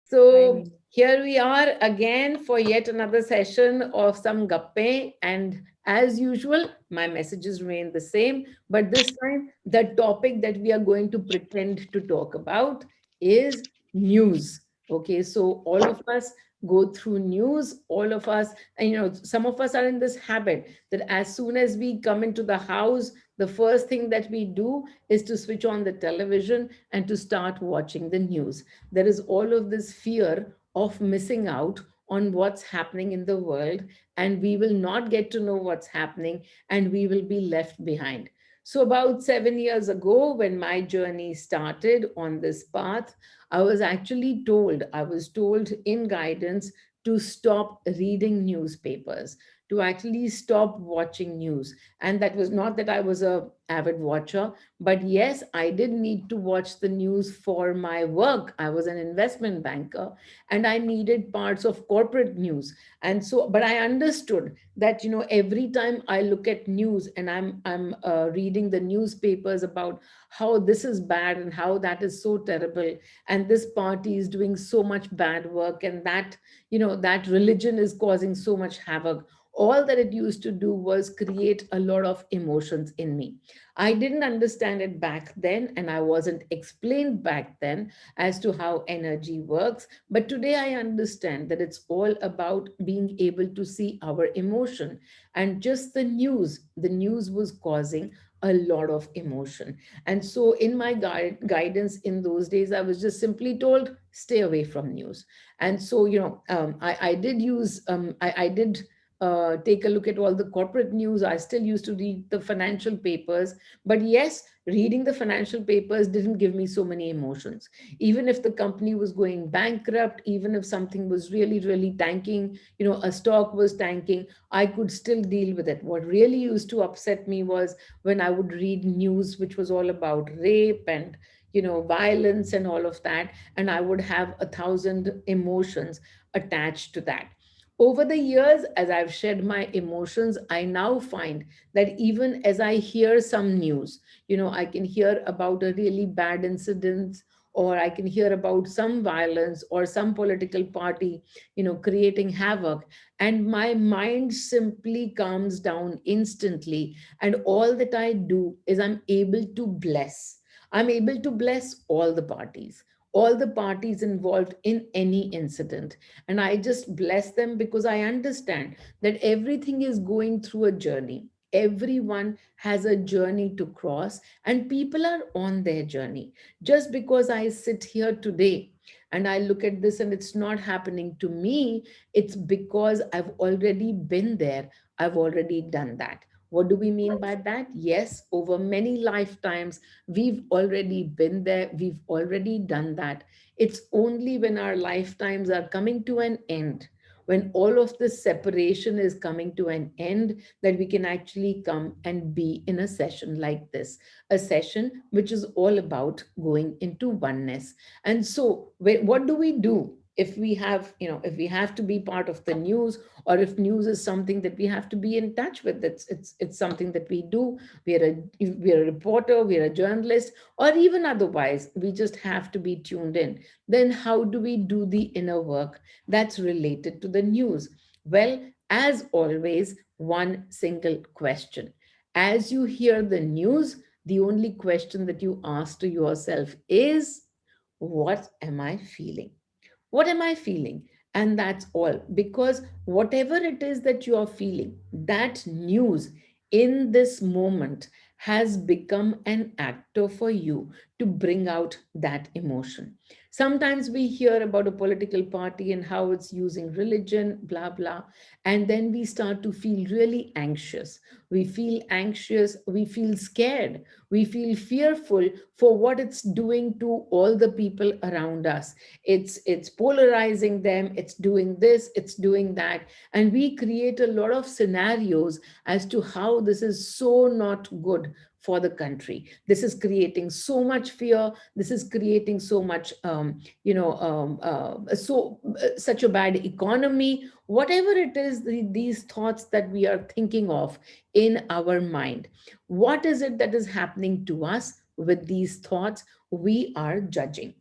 Hi, So Meenal. here we are again for yet another session of some gappe. And as usual, my messages remain the same. But this time, the topic that we are going to pretend to talk about is news. Okay, so all of us go through news, all of us, and some of us are in this habit that as soon as we come into the house, the first thing that we do is to switch on the television and to start watching the news. There is all of this fear of missing out on what's happening in the world, and we will not get to know what's happening, and we will be left behind. So about 7 years ago, when my journey started on this path, I was told in guidance to stop reading newspapers, to actually stop watching news. And that was not that I was a avid watcher, but yes, I did need to watch the news for my work. I was an investment banker and I needed parts of corporate news. And so, but I understood that, every time I look at news and I'm reading the newspapers about how this is bad and how that is so terrible, and this party is doing so much bad work, and that religion is causing so much havoc. All that it used to do was create a lot of emotions in me. I didn't understand it back then, and I wasn't explained back then as to how energy works. But today I understand that it's all about being able to see our emotion. And just the news was causing a lot of emotion. And so, in my guidance in those days, I was just simply told, stay away from news. And so, I did I did take a look at all the corporate news. I still used to read the financial papers, but yes, reading the financial papers didn't give me so many emotions. Even if the company was going bankrupt, even if something was really, really tanking, a stock was tanking, I could still deal with it. What really used to upset me was when I would read news which was all about rape and violence and all of that, and I would have 1,000 emotions attached to that. Over the years, as I've shared my emotions, I now find that even as I hear some news, I can hear about a really bad incident, or I can hear about some violence or some political party, creating havoc. And my mind simply calms down instantly. And all that I do is I'm able to bless. I'm able to bless all the parties involved in any incident. And I just bless them because I understand that everything is going through a journey. Everyone has a journey to cross, and people are on their journey. Just because I sit here today and I look at this and it's not happening to me, it's because I've already been there. I've already done that. What do we mean by that? Yes, over many lifetimes, we've already been there. We've already done that. It's only when our lifetimes are coming to an end, when all of this separation is coming to an end, that we can actually come and be in a session like this, a session which is all about going into oneness. And so, what do we do? If we have to be part of the news, or if news is something that we have to be in touch with, it's something that we do. We're a reporter, we're a journalist, or even otherwise, we just have to be tuned in. Then how do we do the inner work that's related to the news? Well, as always, one single question. As you hear the news, the only question that you ask to yourself is, what am I feeling? What am I feeling? And that's all. Because whatever it is that you are feeling, that news in this moment has become an actor for you to bring out that emotion. Sometimes we hear about a political party and how it's using religion, blah, blah. And then we start to feel really anxious. We feel anxious. We feel scared. We feel fearful for what it's doing to all the people around us. It's polarizing them, it's doing this, it's doing that, and we create a lot of scenarios as to how this is so not good for the country. This is creating so much fear, this is creating so much such a bad economy. Whatever it is, these thoughts that we are thinking of in our mind, what is it that is happening to us with these thoughts? We are judging.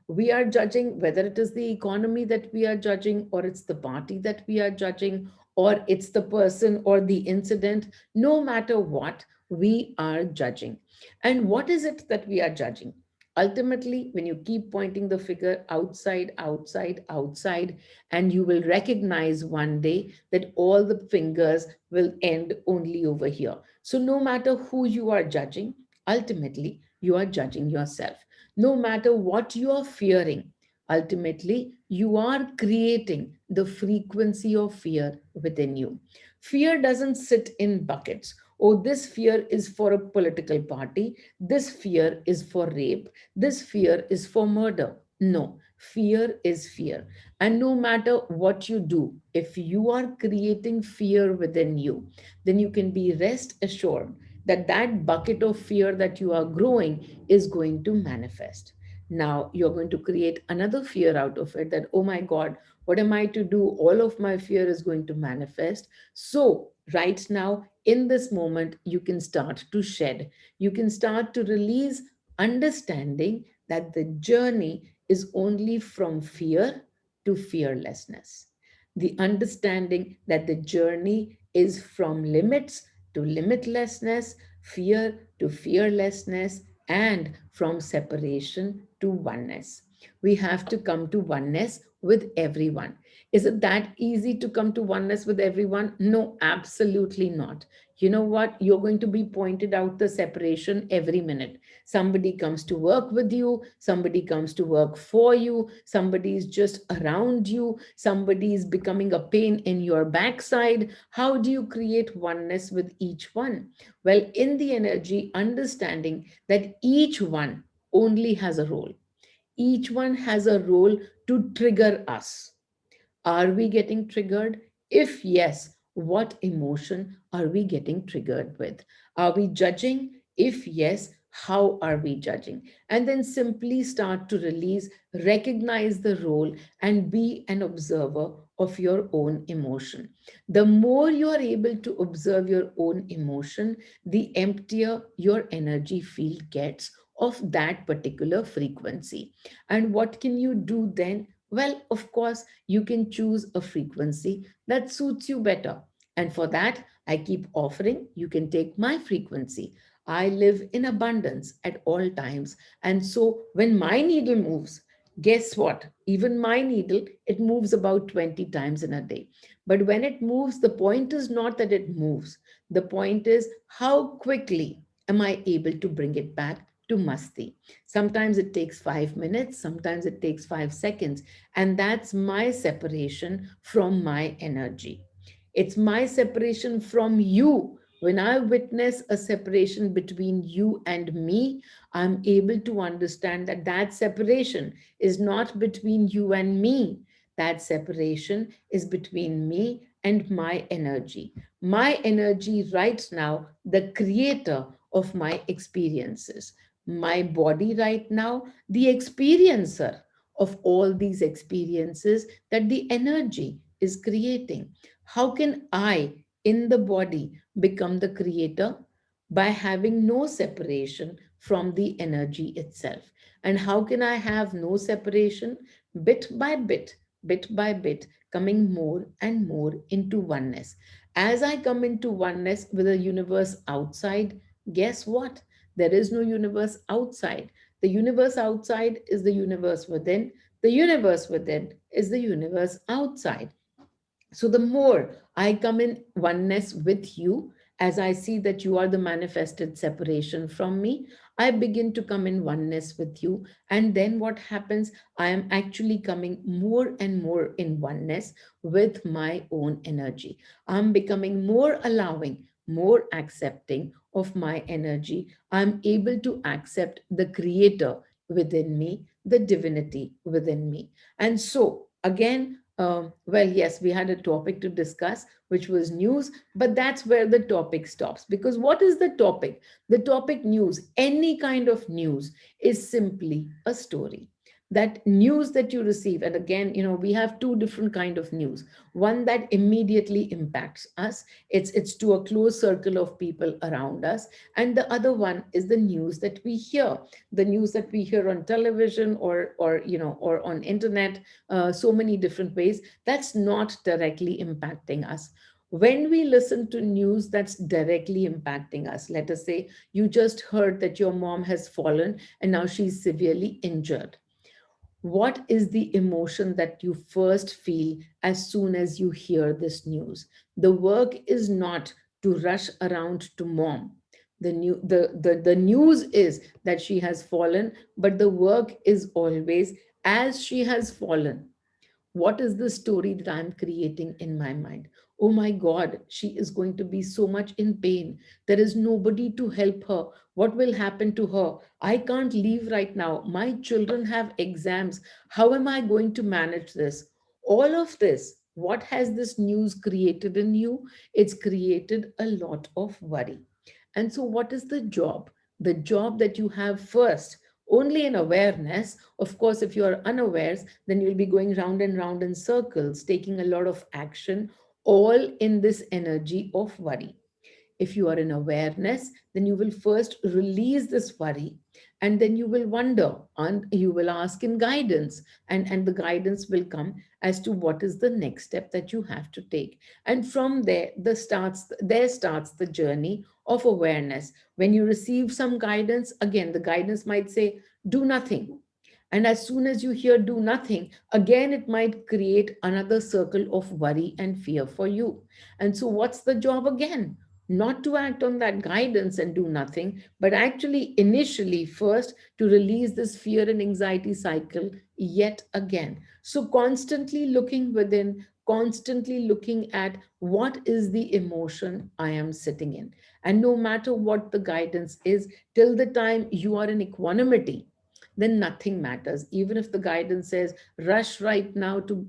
We are judging whether it is the economy that we are judging, or it's the party that we are judging, or it's the person or the incident. No matter what, we are judging. And what is it that we are judging? Ultimately, when you keep pointing the finger outside, outside, outside, and you will recognize one day that all the fingers will end only over here. So, no matter who you are judging, ultimately, you are judging yourself. No matter what you are fearing, ultimately, you are creating the frequency of fear within you. Fear doesn't sit in buckets. Oh, this fear is for a political party. This fear is for rape. This fear is for murder. No, fear is fear. And no matter what you do, if you are creating fear within you, then you can be rest assured that that bucket of fear that you are growing is going to manifest. Now you're going to create another fear out of it, that, oh my God, what am I to do? All of my fear is going to manifest. So, right now, in this moment, you can start to shed, you can start to release, understanding that the journey is only from fear to fearlessness. The understanding that the journey is from limits to limitlessness, fear to fearlessness, and from separation to oneness. We have to come to oneness with everyone. Is it that easy to come to oneness with everyone? No, absolutely not. You know what? You're going to be pointed out the separation every minute. Somebody comes to work with you, somebody comes to work for you, somebody is just around you, somebody is becoming a pain in your backside. How do you create oneness with each one? Well, in the energy, understanding that each one only has a role. Each one has a role to trigger us. Are we getting triggered? If yes, what emotion are we getting triggered with? Are we judging? If yes, how are we judging? And then simply start to release, recognize the role, and be an observer of your own emotion. The more you are able to observe your own emotion, the emptier your energy field gets of that particular frequency. And what can you do then? Well, of course, you can choose a frequency that suits you better. And for that, I keep offering, you can take my frequency. I live in abundance at all times. And so when my needle moves, guess what? Even my needle, it moves about 20 times in a day. But when it moves, the point is not that it moves. The point is how quickly am I able to bring it back to masti. Sometimes it takes 5 minutes, sometimes it takes 5 seconds. And that's my separation from my energy. It's my separation from you. When I witness a separation between you and me, I'm able to understand that that separation is not between you and me. That separation is between me and my energy. My energy right now, the creator of my experiences. My body right now, the experiencer of all these experiences that the energy is creating. How can I, in the body, become the creator? By having no separation from the energy itself. And how can I have no separation? Bit by bit by bit, coming more and more into oneness. As I come into oneness with the universe outside, guess what? There is no universe outside. The universe outside is the universe within. The universe within is the universe outside. So the more I come in oneness with you, as I see that you are the manifested separation from me, I begin to come in oneness with you. And then what happens? I am actually coming more and more in oneness with my own energy. I'm becoming more allowing, more accepting of my energy. I'm able to accept the creator within me, the divinity within me. And so, again, well, yes, we had a topic to discuss, which was news, but that's where the topic stops. Because what is the topic? The topic news, any kind of news, is simply a story. that news that you receive, and again, we have two different kind of news. One that immediately impacts us, it's to a close circle of people around us, and the other one is the news that we hear, the news that we hear on television, or on internet, so many different ways, that's not directly impacting us. When we listen to news that's directly impacting us, let us say you just heard that your mom has fallen and now she's severely injured, what is the emotion that you first feel as soon as you hear this news? The work is not to rush around to mom. The news is that she has fallen, but the work is always, as she has fallen, what is the story that I'm creating in my mind? Oh my God, she is going to be so much in pain. There is nobody to help her. What will happen to her? I can't leave right now. My children have exams. How am I going to manage this? All of this, what has this news created in you? It's created a lot of worry. And so, what is the job? The job that you have first, only in awareness. Of course, if you are unaware, then you'll be going round and round in circles, taking a lot of action, all in this energy of worry. If you are in awareness, then you will first release this worry, and then you will wonder and you will ask in guidance, and the guidance will come as to what is the next step that you have to take. And from there, there starts the journey of awareness. When you receive some guidance, again, the guidance might say, do nothing. And as soon as you hear do nothing, again, it might create another circle of worry and fear for you. And so, what's the job again? Not to act on that guidance and do nothing, but actually, initially, first to release this fear and anxiety cycle yet again. So, constantly looking within, constantly looking at what is the emotion I am sitting in. And no matter what the guidance is, till the time you are in equanimity, then nothing matters. Even if the guidance says rush right now to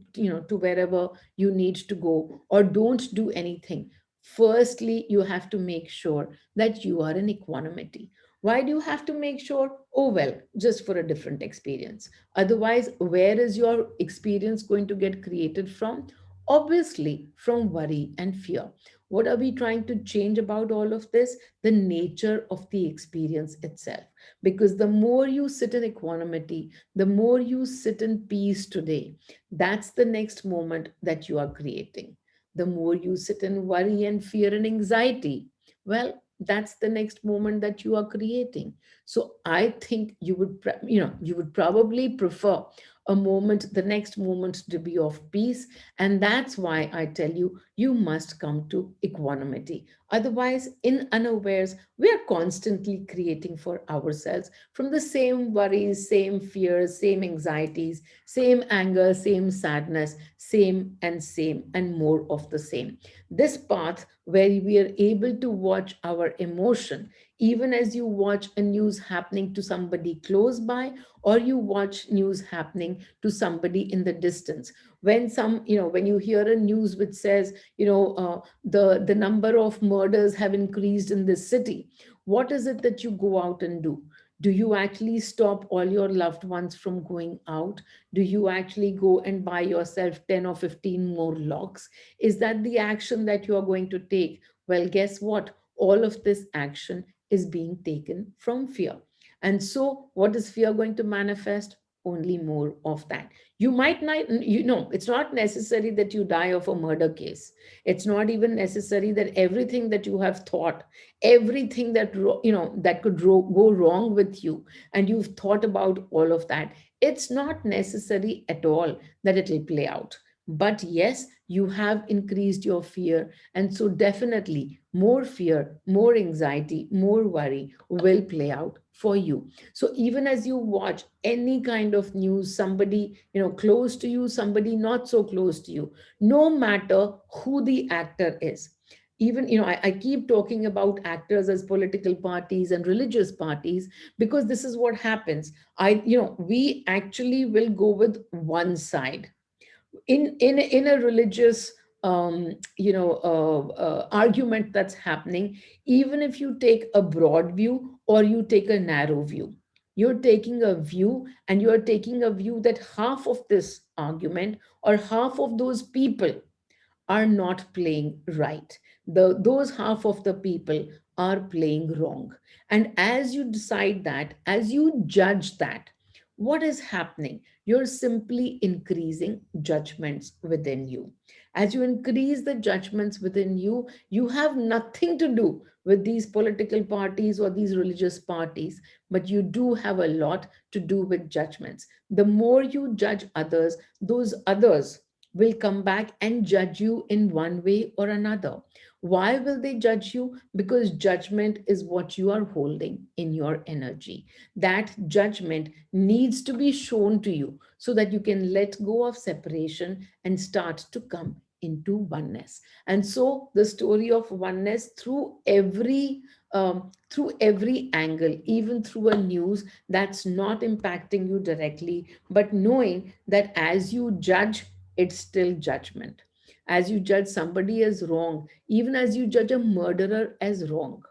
wherever you need to go, or don't do anything, firstly you have to make sure that you are in equanimity. Why do you have to make sure? Oh well, just for a different experience. Otherwise, where is your experience going to get created from? Obviously from worry and fear. What are we trying to change about all of this? The nature of the experience itself. Because the more you sit in equanimity, the more you sit in peace today, that's the next moment that you are creating. The more you sit in worry and fear and anxiety, well, that's the next moment that you are creating. So I think you would probably prefer a moment, the next moment, to be of peace. And that's why I tell you, you must come to equanimity. Otherwise, in unawares, we are constantly creating for ourselves from the same worries, same fears, same anxieties, same anger, same sadness, same and more of the same. This path where we are able to watch our emotion, even as you watch a news happening to somebody close by, or you watch news happening to somebody in the distance. When you hear a news which says, the number of murders have increased in this city, what is it that you go out and do? Do you actually stop all your loved ones from going out? Do you actually go and buy yourself 10 or 15 more locks? Is that the action that you are going to take? Well, guess what? All of this action is being taken from fear. And so, what is fear going to manifest? Only more of that. You might not, it's not necessary that you die of a murder case. It's not even necessary that everything that you have thought, everything that could go wrong with you, and you've thought about all of that, it's not necessary at all that it will play out. But yes, you have increased your fear, and so definitely more fear, more anxiety, more worry will play out for you. So even as you watch any kind of news, somebody close to you, somebody not so close to you, no matter who the actor is, even I keep talking about actors as political parties and religious parties, because this is what happens. We actually will go with one side in a religious argument that's happening. Even if you take a broad view or you take a narrow view, You're taking a view, and you're taking a view that half of this argument or half of those people are not playing right. Those half of the people are playing wrong. And as you decide that, as you judge that, what is happening? You're simply increasing judgments within you. As you increase the judgments within you, you have nothing to do with these political parties or these religious parties, but you do have a lot to do with judgments. The more you judge others, those others will come back and judge you in one way or another. Why will they judge you? Because judgment is what you are holding in your energy. That judgment needs to be shown to you so that you can let go of separation and start to come into oneness. And so the story of oneness through every angle, even through a news that's not impacting you directly, but knowing that as you judge, it's still judgment. As you judge somebody as wrong, even as you judge a murderer as wrong,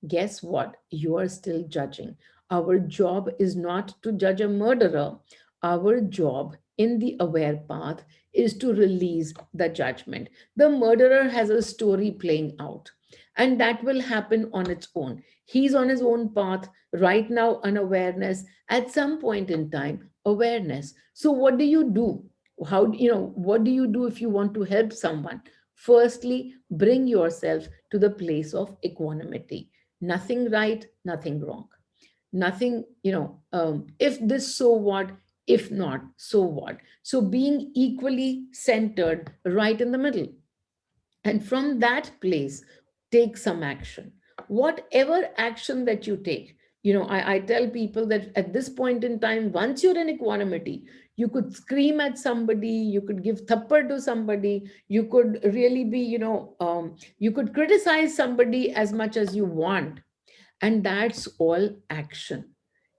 guess what? You are still judging. Our job is not to judge a murderer. Our job in the aware path is to release the judgment. The murderer has a story playing out, and that will happen on its own. He's on his own path right now, unawareness. At some point in time, awareness. So, what do you do? What do you do if you want to help someone? Firstly, bring yourself to the place of equanimity. Nothing right, nothing wrong. Nothing, if this, so what? If not, so what? So being equally centered right in the middle. And from that place, take some action. Whatever action that you take, I tell people that at this point in time, once you're in equanimity, you could scream at somebody, you could give thappar to somebody, you could really be, you could criticize somebody as much as you want, and that's all action.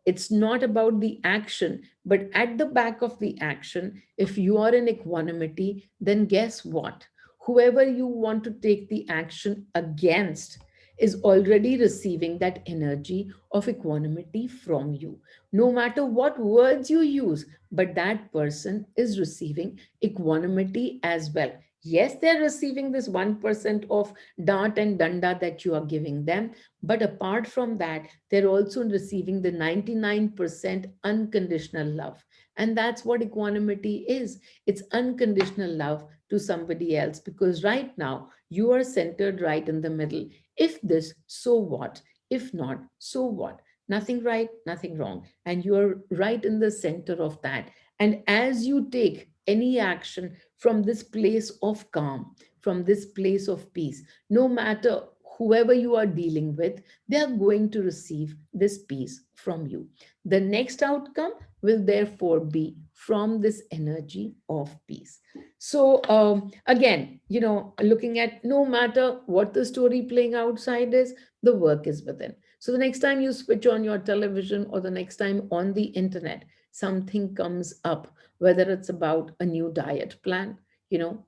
It's not about the action, but at the back of the action, if you are in equanimity, then guess what? Whoever you want to take the action against is already receiving that energy of equanimity from you. No matter what words you use, but that person is receiving equanimity as well. Yes, they're receiving this 1% of dart and danda that you are giving them, but apart from that, they're also receiving the 99% unconditional love. And that's what equanimity is. It's unconditional love to somebody else, because right now you are centered right in the middle. If this, so what? If not, so what? Nothing right, nothing wrong. And you are right in the center of that. And as you take any action from this place of calm, from this place of peace, no matter whoever you are dealing with, they are going to receive this peace from you. The next outcome will therefore be from this energy of peace. So, again, looking at no matter what the story playing outside is, the work is within. So, the next time you switch on your television or the next time on the internet, something comes up, whether it's about a new diet plan,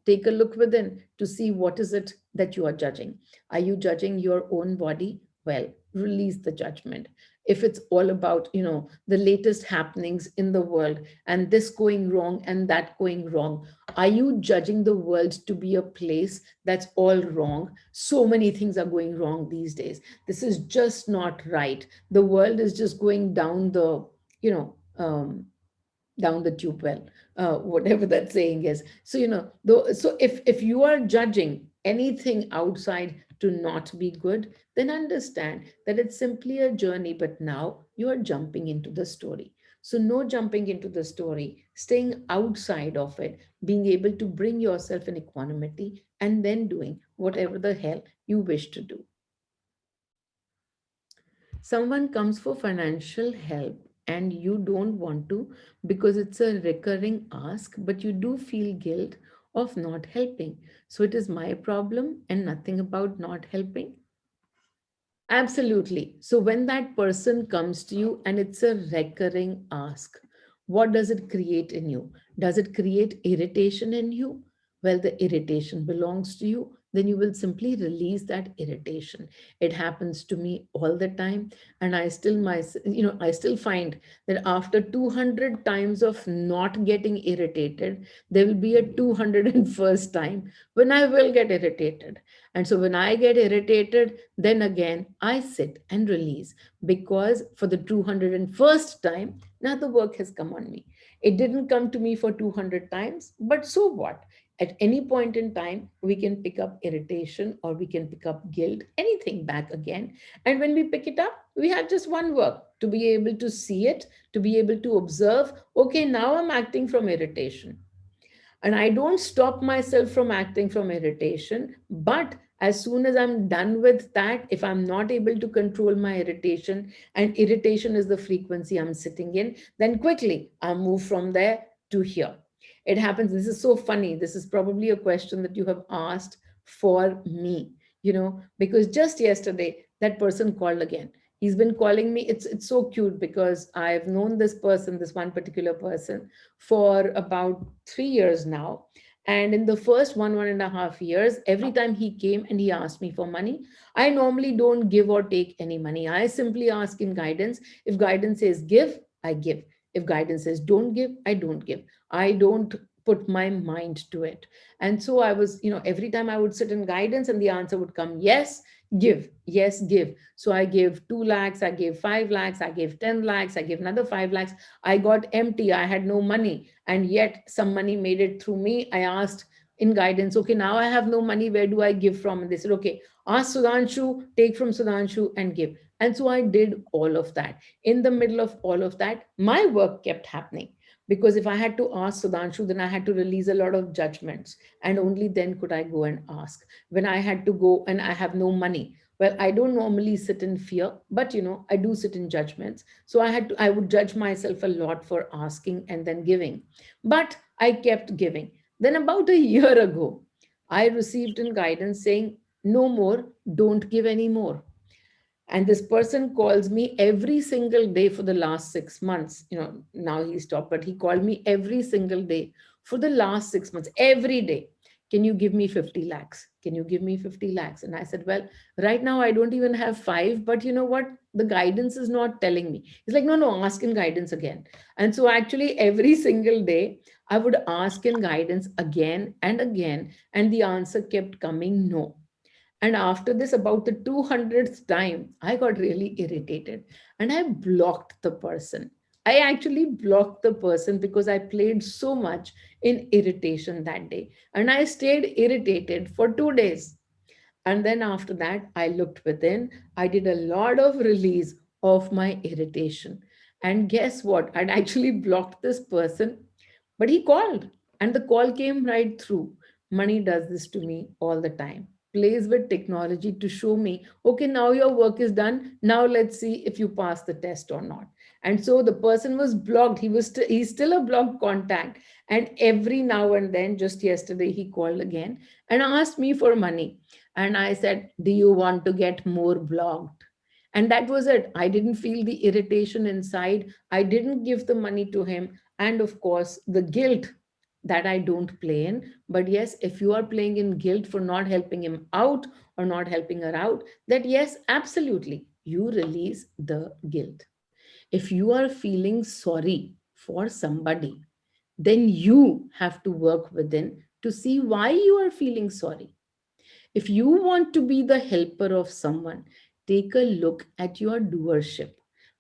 take a look within to see what is it that you are judging. Are you judging your own body? Well, release the judgment. If it's all about, the latest happenings in the world and this going wrong and that going wrong, are you judging the world to be a place that's all wrong? So many things are going wrong these days. This is just not right. The world is just going down you know, down the tube well, whatever that saying is. So though, so if you are judging anything outside to not be good, then understand that it's simply a journey, but now you are jumping into the story. So no jumping into the story, staying outside of it, being able to bring yourself in equanimity, and then doing whatever the hell you wish to do. Someone comes for financial help and you don't want to because it's a recurring ask, but you do feel guilt of not helping. So it is my problem and nothing about not helping. Absolutely. So when that person comes to you and it's a recurring ask, what does it create in you? Does it create irritation in you? Well, the irritation belongs to you. then you will simply release that irritation. It happens to me all the time, and I still find that after 200 times of not getting irritated, there will be a 201st time when I will get irritated. And so when I get irritated, then again I sit and release, because for the 201st time, now the work has come on me. It didn't come to me for 200 times, but so what? At any point in time, we can pick up irritation or we can pick up guilt, anything back again. And when we pick it up, we have just one work: to be able to see it, to be able to observe, okay, now I'm acting from irritation. And I don't stop myself from acting from irritation. But as soon as I'm done with that, if I'm not able to control my irritation, and irritation is the frequency I'm sitting in, then quickly I move from there to here. It happens. This is so funny. This is probably a question that you have asked for me, because just yesterday that person called again. He's been calling me. It's so cute, because I've known this person, this one particular person, for about 3 years now. And in the first 1.5 years, every time he came and he asked me for money, I normally don't give or take any money. I simply ask him guidance. If guidance says give, I give. If guidance says don't give, I don't give. I don't put my mind to it. And so I was, every time I would sit in guidance and the answer would come, yes, give, yes, give. So I gave 2 lakhs, I gave 5 lakhs, I gave 10 lakhs, I gave another 5 lakhs. I got empty. I had no money. And yet some money made it through me. I asked in guidance, okay, now I have no money. Where do I give from? And they said, okay, ask Sudhanshu, take from Sudhanshu and give. And so I did all of that. In the middle of all of that, my work kept happening. Because if I had to ask Sudhanshu, then I had to release a lot of judgments. And only then could I go and ask. When I had to go and I have no money, well, I don't normally sit in fear, but I do sit in judgments. So I would judge myself a lot for asking and then giving. But I kept giving. Then about a year ago, I received in guidance saying, no more, don't give anymore. And this person calls me every single day for the last 6 months. Now he stopped, but he called me every single day for the last 6 months, every day. Can you give me 50 lakhs? Can you give me 50 lakhs? And I said, well, right now I don't even have five, but you know what? The guidance is not telling me. He's like, no, no, ask in guidance again. And so actually every single day I would ask in guidance again and again, and the answer kept coming no. And after this, about the 200th time, I got really irritated and I blocked the person. I actually blocked the person because I played so much in irritation that day. And I stayed irritated for 2 days. And then after that, I looked within. I did a lot of release of my irritation. And guess what? I'd actually blocked this person, but he called and the call came right through. Money does this to me all the time. Plays with technology to show me, okay, now your work is done. Now let's see if you pass the test or not. And so the person was blocked. He's still a blocked contact. And every now and then, just yesterday, he called again and asked me for money. And I said, do you want to get more blocked? And that was it. I didn't feel the irritation inside. I didn't give the money to him. And of course, the guilt that I don't play in. But yes, if you are playing in guilt for not helping him out or not helping her out, that yes, absolutely, you release the guilt. If you are feeling sorry for somebody, then you have to work within to see why you are feeling sorry. If you want to be the helper of someone, take a look at your doership.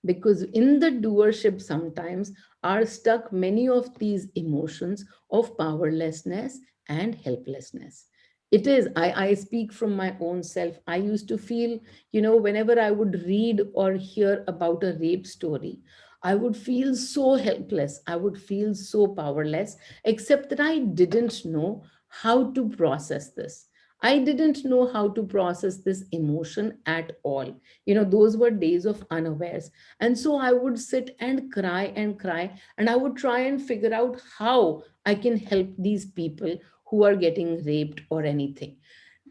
Because in the doership, sometimes are stuck many of these emotions of powerlessness and helplessness. It is, I speak from my own self. I used to feel, whenever I would read or hear about a rape story, I would feel so helpless. I would feel so powerless, except that I didn't know how to process this. I didn't know how to process this emotion at all. Those were days of unawares. And so I would sit and cry, and I would try and figure out how I can help these people who are getting raped or anything.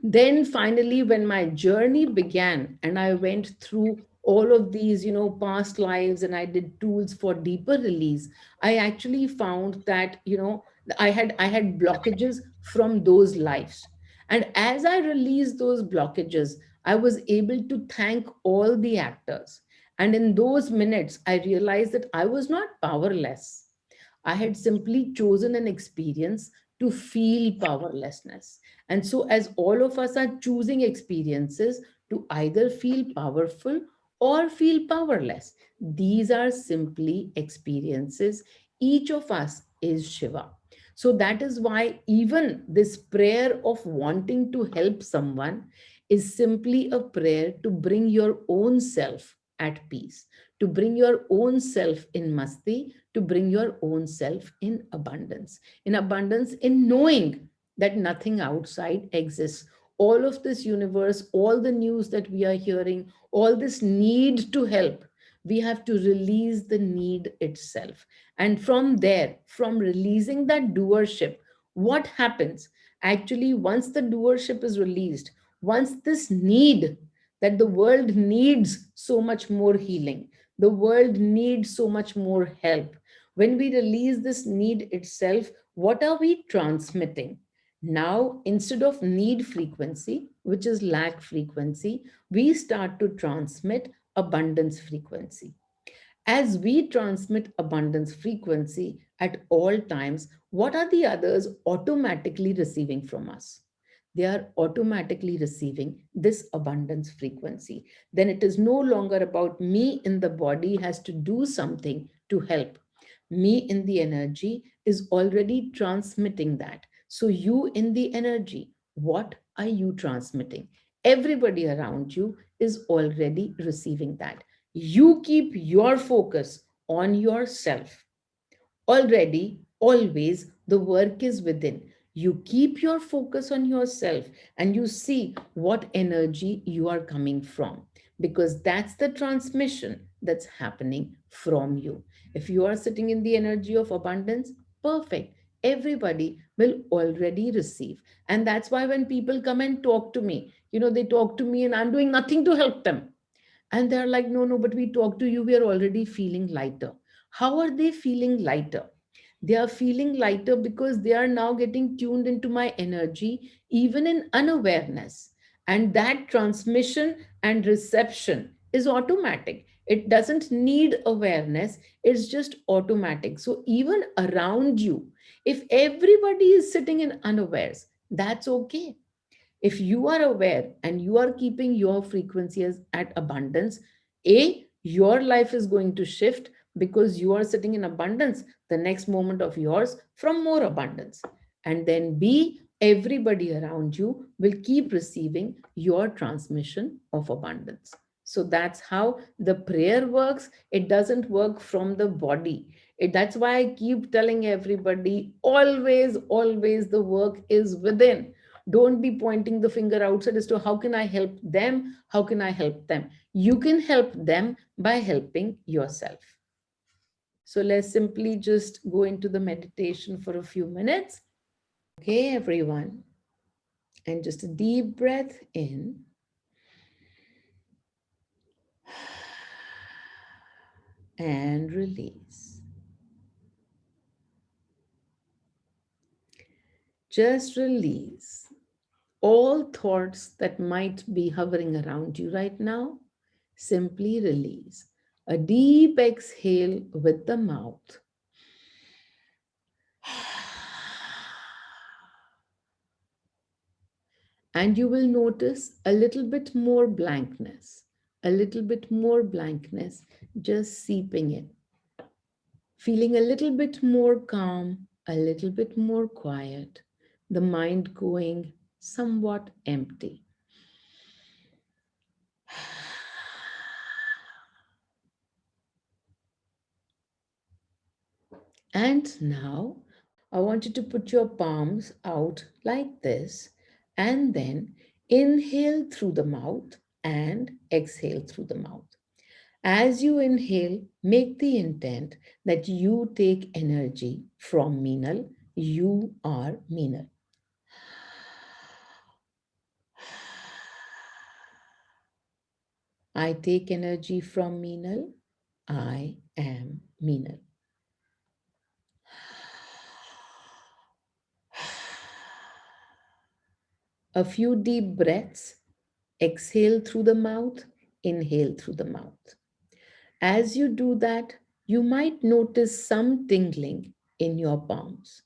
Then finally, when my journey began and I went through all of these, past lives, and I did tools for deeper release, I actually found that, I had blockages from those lives. And as I released those blockages, I was able to thank all the actors. And in those minutes, I realized that I was not powerless. I had simply chosen an experience to feel powerlessness. And so, as all of us are choosing experiences to either feel powerful or feel powerless, these are simply experiences. Each of us is Shiva. So, that is why even this prayer of wanting to help someone is simply a prayer to bring your own self at peace, to bring your own self in masti, to bring your own self in abundance, in knowing that nothing outside exists. All of this universe, all the news that we are hearing, all this need to help, we have to release the need itself. And from there, from releasing that doership, what happens? Actually, once the doership is released, once this need that the world needs so much more healing, the world needs so much more help. When we release this need itself, what are we transmitting? Now, instead of need frequency, which is lack frequency, we start to transmit abundance frequency. As we transmit abundance frequency at all times, what are the others automatically receiving from us? They are automatically receiving this abundance frequency. Then it is no longer about me in the body has to do something to help. Me in the energy is already transmitting that. So, you in the energy, what are you transmitting? Everybody around you is already receiving that. You keep your focus on yourself. Already, always, the work is within. You keep your focus on yourself and you see what energy you are coming from, because that's the transmission that's happening from you. If you are sitting in the energy of abundance, perfect. Everybody will already receive. And that's why when people come and talk to me, they talk to me and I'm doing nothing to help them. And they're like, no, no, but we talk to you, we are already feeling lighter. How are they feeling lighter? They are feeling lighter because they are now getting tuned into my energy, even in unawareness. And that transmission and reception is automatic. It doesn't need awareness, it's just automatic. So, even around you, if everybody is sitting in unawares, that's okay. If you are aware and you are keeping your frequency at abundance, a your life is going to shift because you are sitting in abundance the next moment of yours from more abundance. And then b everybody around you will keep receiving your transmission of abundance. So that's how the prayer works. It doesn't work from the body. That's why I keep telling everybody, always, always the work is within. Don't be pointing the finger outside as to how can I help them? How can I help them? You can help them by helping yourself. So let's simply just go into the meditation for a few minutes. Okay, everyone. And just a deep breath in and release. Just release all thoughts that might be hovering around you right now. Simply release. A deep exhale with the mouth. And you will notice a little bit more blankness, a little bit more blankness just seeping in, feeling a little bit more calm, a little bit more quiet, the mind going somewhat empty. And now I want you to put your palms out like this and then inhale through the mouth and exhale through the mouth. As you inhale, make the intent that you take energy from Meenal. You are Meenal. I take energy from Meenal. I am Meenal. A few deep breaths. Exhale through the mouth, inhale through the mouth. As you do that, you might notice some tingling in your palms.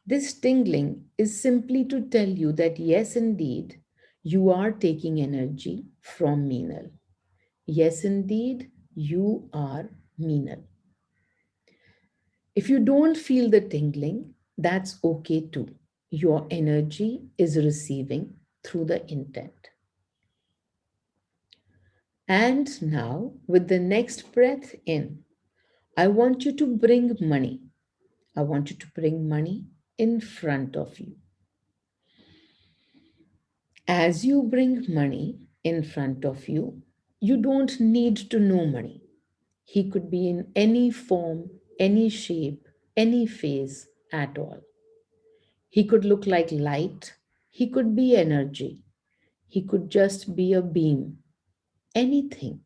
This tingling is simply to tell you that yes, indeed, you are taking energy from Meenal. Yes, indeed, you are Meenal. If you don't feel the tingling, that's okay too. Your energy is receiving through the intent. And now, with the next breath in, I want you to bring money. I want you to bring money in front of you. As you bring money in front of you, you don't need to know money. He could be in any form, any shape, any phase at all. He could look like light. He could be energy. He could just be a beam, anything.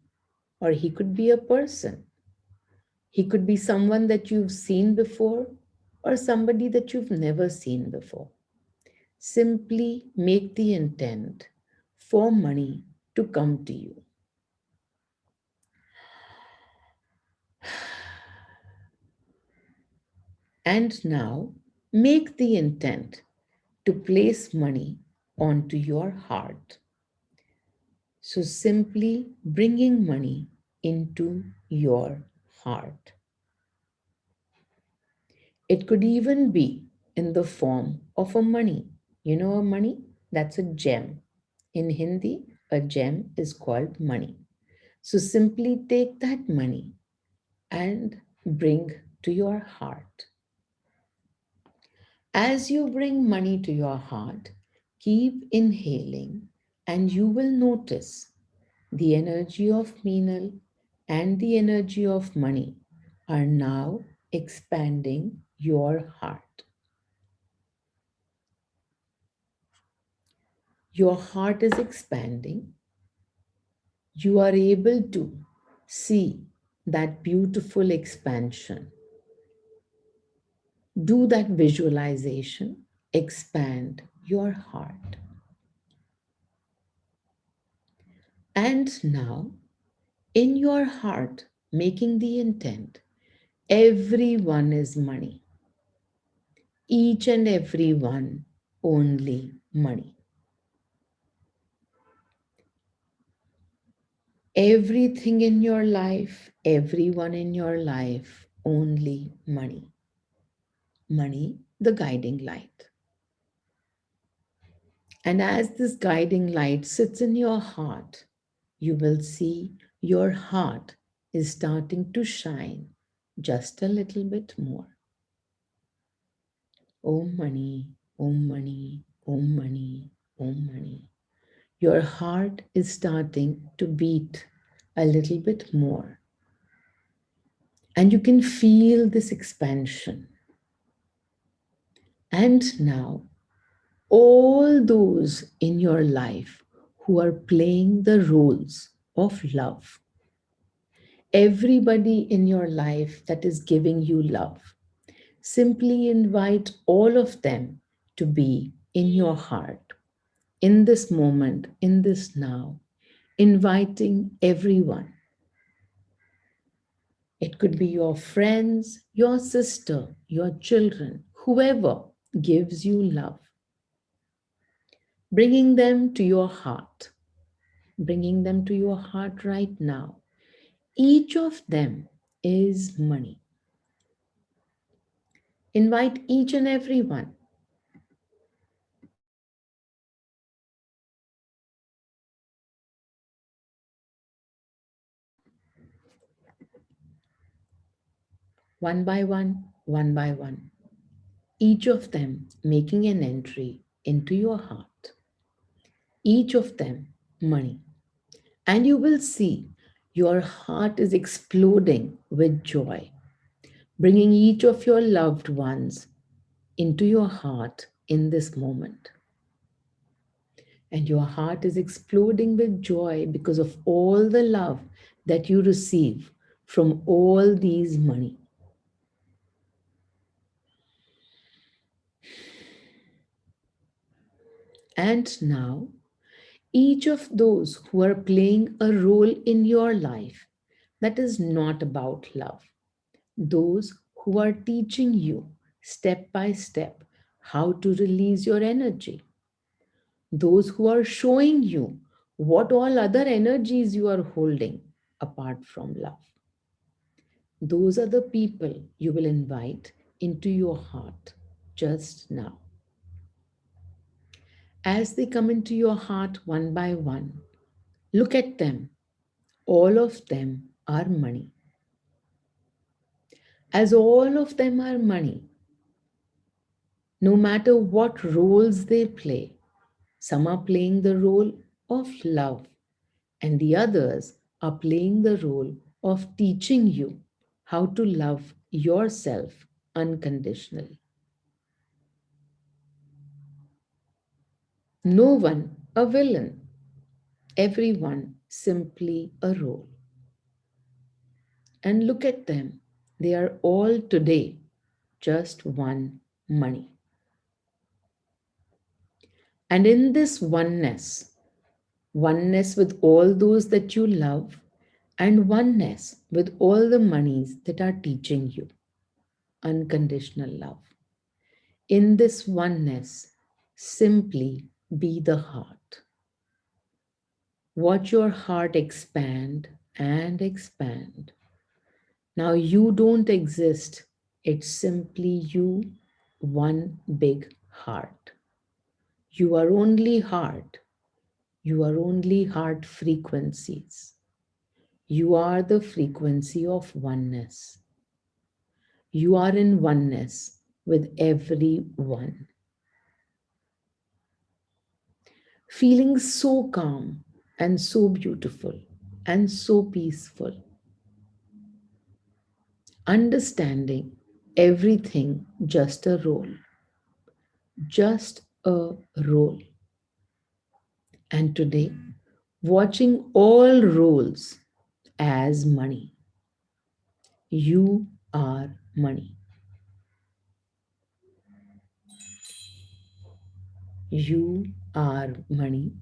Or he could be a person. He could be someone that you've seen before or somebody that you've never seen before. Simply make the intent for money to come to you. And now make the intent to place money onto your heart. So simply bringing money into your heart. It could even be in the form of a money. You know, a money? That's a gem. In Hindi, a gem is called money. So simply take that money and bring to your heart. As you bring money to your heart, keep inhaling and you will notice the energy of Meenal and the energy of money are now expanding your heart. Your heart is expanding. You are able to see that beautiful expansion. Do that visualization, expand your heart. And now, in your heart, making the intent, everyone is money. Each and every one only money. Everything in your life, everyone in your life, only money. Money, the guiding light. And as this guiding light sits in your heart, you will see your heart is starting to shine just a little bit more. Oh money, oh money, oh money, oh money. Your heart is starting to beat a little bit more. And you can feel this expansion. And now, all those in your life who are playing the roles of love, everybody in your life that is giving you love, simply invite all of them to be in your heart, in this moment, in this now, inviting everyone. It could be your friends, your sister, your children, whoever gives you love, bringing them to your heart, bringing them to your heart right now. Each of them is money. Invite each and every one by one by one, each of them making an entry into your heart, each of them money. And you will see your heart is exploding with joy, bringing each of your loved ones into your heart in this moment. And your heart is exploding with joy because of all the love that you receive from all these money. And now, each of those who are playing a role in your life that is not about love, those who are teaching you step by step how to release your energy, those who are showing you what all other energies you are holding apart from love. Those are the people you will invite into your heart just now. As they come into your heart one by one, look at them. All of them are money. As all of them are money, no matter what roles they play, some are playing the role of love, and the others are playing the role of teaching you how to love yourself unconditionally. No one a villain, everyone simply a role. And look at them, they are all today just one money. And in this oneness with all those that you love, and oneness with all the monies that are teaching you unconditional love. In this oneness, simply be the heart. Watch your heart expand and expand. Now you don't exist, it's simply you, one big heart. You are only heart. You are only heart frequencies. You are the frequency of oneness. You are in oneness with everyone. Feeling so calm and so beautiful and so peaceful. Understanding everything just a role. Just a role. And today, watching all roles as money. You are money. You are money.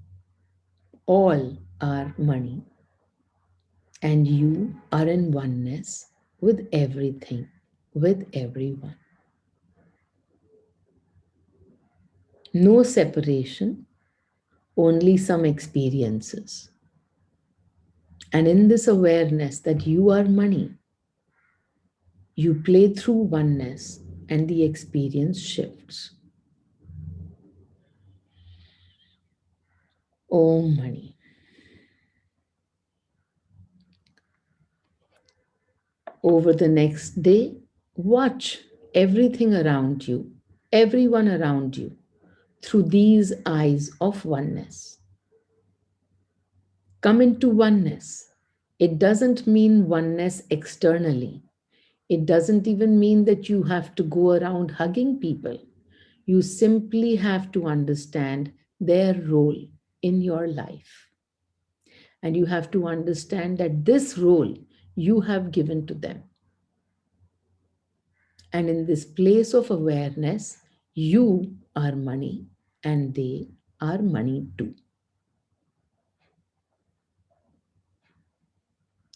All are money. And you are in oneness with everything, with everyone. No separation, only some experiences. And in this awareness that you are money, you play through oneness and the experience shifts. Oh, money. Over the next day, watch everything around you, everyone around you, through these eyes of oneness. Come into oneness. It doesn't mean oneness externally. It doesn't even mean that you have to go around hugging people. You simply have to understand their role in your life. And you have to understand that this role you have given to them. And in this place of awareness, you are money and they are money too.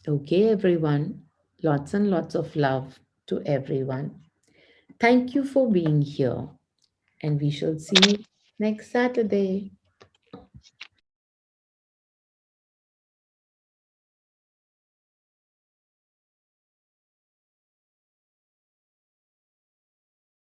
Okay, everyone. Lots and lots of love to everyone. Thank you for being here, and we shall see you next Saturday.